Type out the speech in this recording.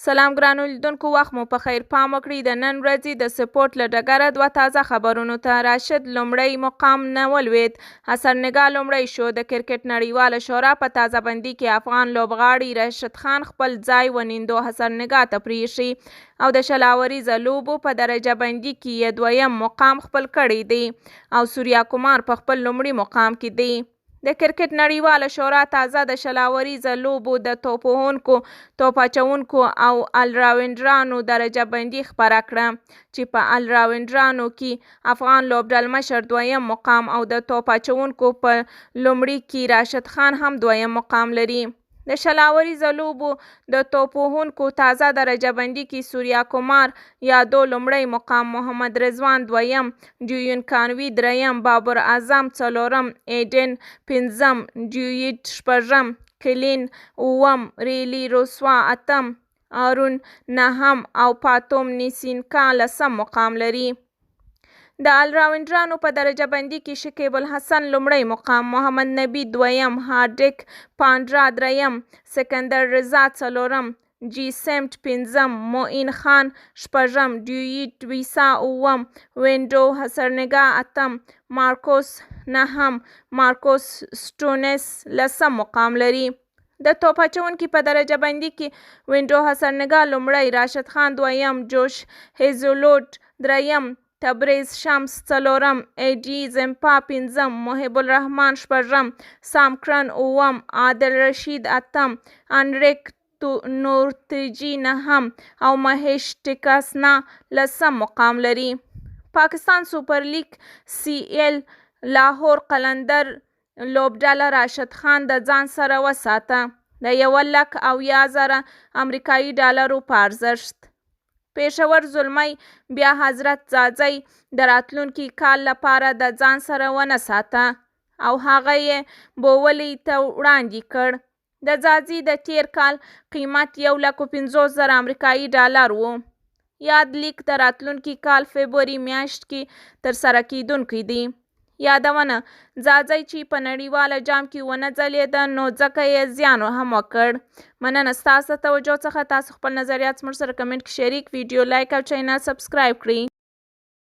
سلام ګرانو لیدونکو، وخت مو په خیر. پام وکړئ د نن ورځې د سپورټ له ډګره دوه تازه خبرونو ته. راشد لومړی مقام نه ولوید. حسرنګا لومړی شو. د کرکټ نړیواله شورا په تازه بندي کې افغان لوبغاړي راشد خان خپل ځای ونیندو حسرنګا ته پرېښی او د 20 اوریزه لوبو په درجه بندي کې یې دویم مقام خپل کړی دی او سوریا کومار په خپل لومړي مقام کې دی. د کرکټ نړیواله شورا تازه د 20 اوریزه لوبو د توپ وهونکو، توپ اچوونکو او الراونډرانو درجه بندي خپره کړه چې په الراونډرانو کې افغان لوبډلمشر دویم مقام او د توپ اچوونکو په لومړي کې راشد خان هم دویم مقام لري. د 20 اوریزه لوبو د توپ وهونکو تازه درجه بندي کې سوریا کومار یادو لومړی مقام، محمد رضوان دویم، جوین کانوي دریم، بابر اعظم څلورم، ایډن پنځم، ډیویډ شپږم، کلین اووم، ریلی روسوا اتم، آرون نهم او پاتوم نیسینکا لسم مقام لري. د الراونډرانو په درجه بندي کې شکیب الحسن لومړی مقام، محمد نبی دویم، هاردیک پانډرا دریم، سکندر رضا څلورم، جی سیمټ پنځم، معین خان شپږم، ډیویډ ویسا اووم، وینډو حسرنګا اتم، مارکوس نهم، مارکوس سټونس لسم مقام لري. د توپ اچوونکي په درجه بندي کې وینډو حسرنګا لومړی، راشد خان دویم، جوش هیزلوډ دریم، تبریز شمس څلورم، ایډي زمپا پنځم، محب الرحمن شپږم، سام کرن اووم، عادل رشید اتم، انریک نورتجي نهم او مهیش ټیکاسنا لسم مقام لري. پاکستان سوپر لیګ سی ایل لاهور قلندر لوبډله راشد خان د ځان سره وساته د 1,70,000 امریکایي ډالرو په ارزښت. پېښور زلمی بیا حضرت ځاځی د راتلونکي کال لپاره د ځان سره ونه ساته او هغه یې بوولي ته وړاندې کړ. د ځاځي د تیر کال قیمت 1,50,000 امریکایي ډالر و. یاد لیک د راتلونکي کال فبروري میاشت کې ترسره کیدونکی دی. یادونه: ځاځی چې په نړیواله جام کې ونه ځلیده نو ځکه یې زیان هم وکړ. مننه ستاسو د توجه څخه. تاسو خپل نظریات زموږ سره کمنټ کې شریک، ویډیو لایک او چینل سبسکرایب کړئ.